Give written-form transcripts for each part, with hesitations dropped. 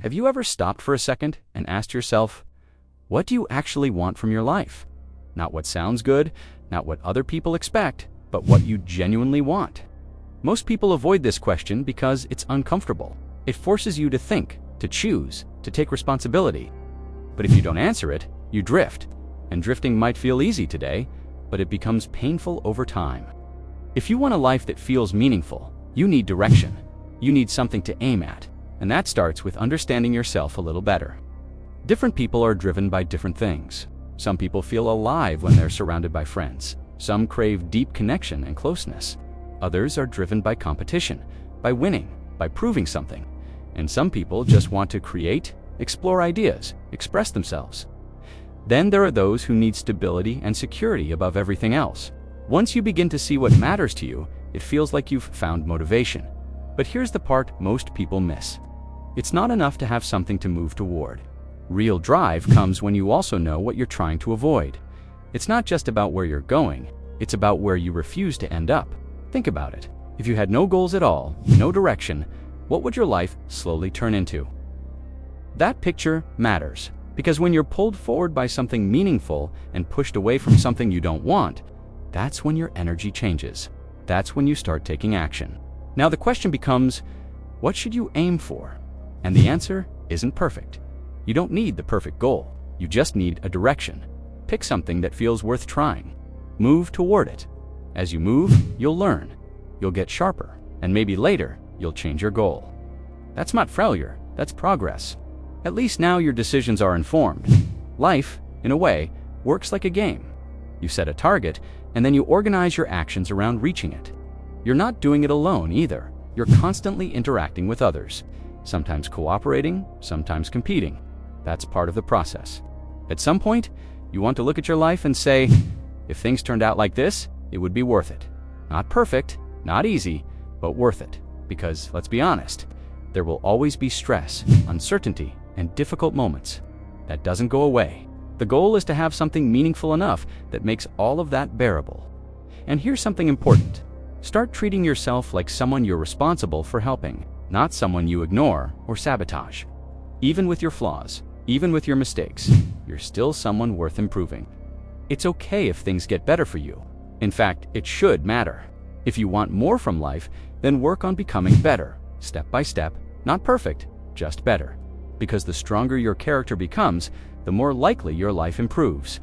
Have you ever stopped for a second and asked yourself, what do you actually want from your life? Not what sounds good, not what other people expect, but what you genuinely want. Most people avoid this question because it's uncomfortable. It forces you to think, to choose, to take responsibility. But if you don't answer it, you drift. And drifting might feel easy today, but it becomes painful over time. If you want a life that feels meaningful, you need direction. You need something to aim at. And that starts with understanding yourself a little better. Different people are driven by different things. Some people feel alive when they're surrounded by friends. Some crave deep connection and closeness. Others are driven by competition, by winning, by proving something. And some people just want to create, explore ideas, express themselves. Then there are those who need stability and security above everything else. Once you begin to see what matters to you, it feels like you've found motivation. But here's the part most people miss. It's not enough to have something to move toward. Real drive comes when you also know what you're trying to avoid. It's not just about where you're going, it's about where you refuse to end up. Think about it. If you had no goals at all, no direction, what would your life slowly turn into? That picture matters, because when you're pulled forward by something meaningful and pushed away from something you don't want, that's when your energy changes. That's when you start taking action. Now the question becomes, what should you aim for? And the answer isn't perfect. You don't need the perfect goal. You just need a direction. Pick something that feels worth trying. Move toward it. As you move, you'll learn. You'll get sharper. And maybe later, you'll change your goal. That's not failure. That's progress. At least now your decisions are informed. Life, in a way, works like a game. You set a target, and then you organize your actions around reaching it. You're not doing it alone either. You're constantly interacting with others. Sometimes cooperating, sometimes competing. That's part of the process. At some point, you want to look at your life and say, if things turned out like this, it would be worth it. Not perfect, not easy, but worth it. Because, let's be honest, there will always be stress, uncertainty, and difficult moments. That doesn't go away. The goal is to have something meaningful enough that makes all of that bearable. And here's something important. Start treating yourself like someone you're responsible for helping, not someone you ignore or sabotage. Even with your flaws, even with your mistakes, you're still someone worth improving. It's okay if things get better for you. In fact, it should matter. If you want more from life, then work on becoming better, step by step, not perfect, just better. Because the stronger your character becomes, the more likely your life improves.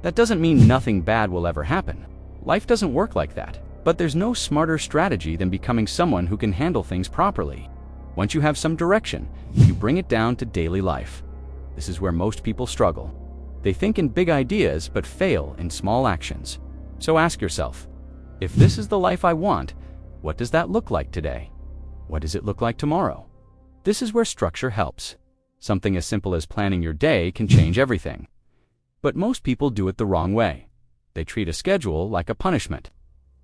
That doesn't mean nothing bad will ever happen. Life doesn't work like that. But there's no smarter strategy than becoming someone who can handle things properly. Once you have some direction, you bring it down to daily life. This is where most people struggle. They think in big ideas but fail in small actions. So ask yourself, if this is the life I want, what does that look like today? What does it look like tomorrow? This is where structure helps. Something as simple as planning your day can change everything. But most people do it the wrong way. They treat a schedule like a punishment,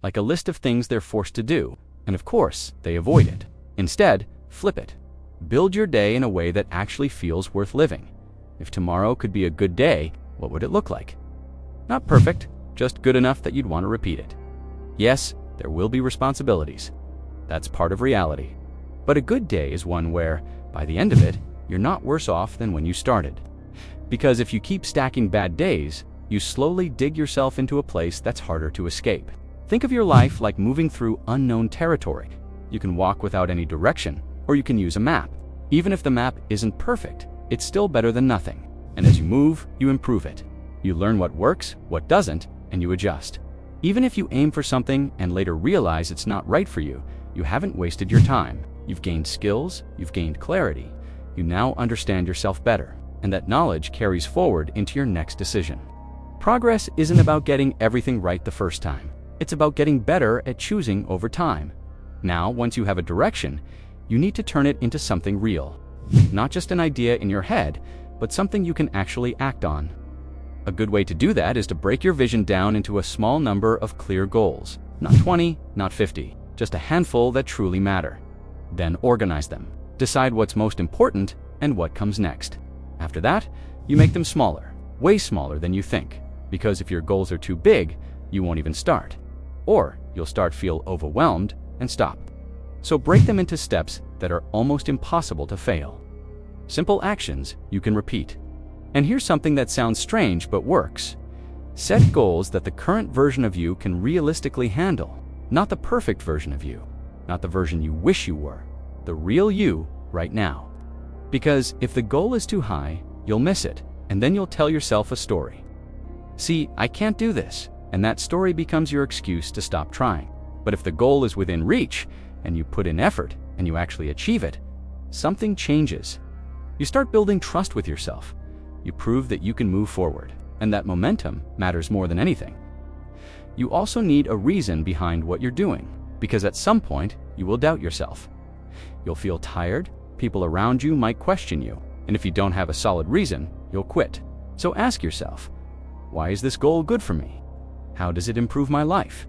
like a list of things they're forced to do, and of course, they avoid it. Instead, flip it. Build your day in a way that actually feels worth living. If tomorrow could be a good day, what would it look like? Not perfect, just good enough that you'd want to repeat it. Yes, there will be responsibilities. That's part of reality. But a good day is one where, by the end of it, you're not worse off than when you started. Because if you keep stacking bad days, you slowly dig yourself into a place that's harder to escape. Think of your life like moving through unknown territory. You can walk without any direction, or you can use a map. Even if the map isn't perfect, it's still better than nothing. And as you move, you improve it. You learn what works, what doesn't, and you adjust. Even if you aim for something and later realize it's not right for you, you haven't wasted your time. You've gained skills, you've gained clarity. You now understand yourself better, and that knowledge carries forward into your next decision. Progress isn't about getting everything right the first time. It's about getting better at choosing over time. Now, once you have a direction, you need to turn it into something real. Not just an idea in your head, but something you can actually act on. A good way to do that is to break your vision down into a small number of clear goals. Not 20, not 50, just a handful that truly matter. Then organize them. Decide what's most important and what comes next. After that, you make them smaller, way smaller than you think. Because if your goals are too big, you won't even start. Or you'll feel overwhelmed and stop. So break them into steps that are almost impossible to fail. Simple actions you can repeat. And here's something that sounds strange but works. Set goals that the current version of you can realistically handle. Not the perfect version of you, not the version you wish you were, the real you right now. Because if the goal is too high, you'll miss it, and then you'll tell yourself a story. See, I can't do this, and that story becomes your excuse to stop trying. But if the goal is within reach, and you put in effort, and you actually achieve it, something changes. You start building trust with yourself. You prove that you can move forward, and that momentum matters more than anything. You also need a reason behind what you're doing, because at some point, you will doubt yourself. You'll feel tired, people around you might question you, and if you don't have a solid reason, you'll quit. So ask yourself, why is this goal good for me? How does it improve my life?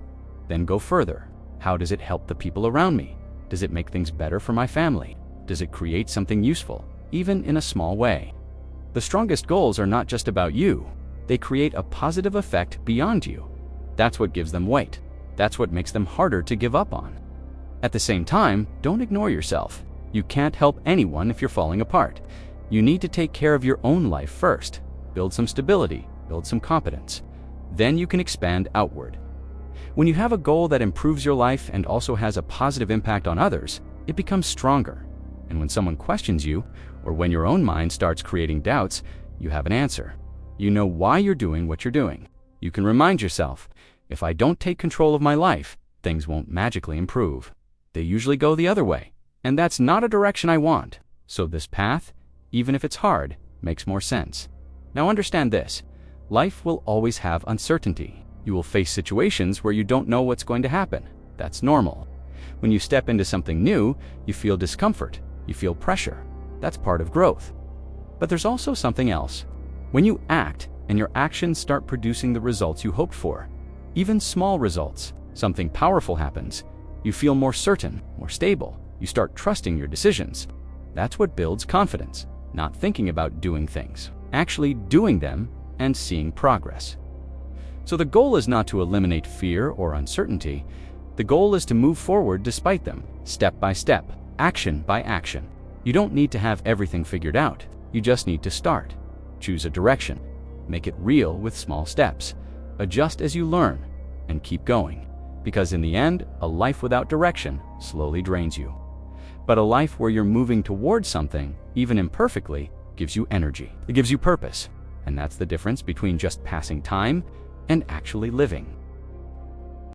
Then go further. How does it help the people around me? Does it make things better for my family? Does it create something useful, even in a small way? The strongest goals are not just about you. They create a positive effect beyond you. That's what gives them weight. That's what makes them harder to give up on. At the same time, don't ignore yourself. You can't help anyone if you're falling apart. You need to take care of your own life first. Build some stability, build some competence. Then you can expand outward. When you have a goal that improves your life and also has a positive impact on others, it becomes stronger. And when someone questions you, or when your own mind starts creating doubts, you have an answer. You know why you're doing what you're doing. You can remind yourself, if I don't take control of my life, things won't magically improve. They usually go the other way, and that's not a direction I want. So this path, even if it's hard, makes more sense. Now understand this, life will always have uncertainty. You will face situations where you don't know what's going to happen. That's normal. When you step into something new, you feel discomfort, you feel pressure. That's part of growth. But there's also something else. When you act and your actions start producing the results you hoped for, even small results, something powerful happens. You feel more certain, more stable. You start trusting your decisions. That's what builds confidence, not thinking about doing things, actually doing them and seeing progress. So the goal is not to eliminate fear or uncertainty. The goal is to move forward despite them, step by step, action by action. You don't need to have everything figured out. You just need to start. Choose a direction. Make it real with small steps. Adjust as you learn, and keep going. Because in the end, a life without direction slowly drains you. But a life where you're moving towards something, even imperfectly, gives you energy. It gives you purpose. And that's the difference between just passing time and actually living.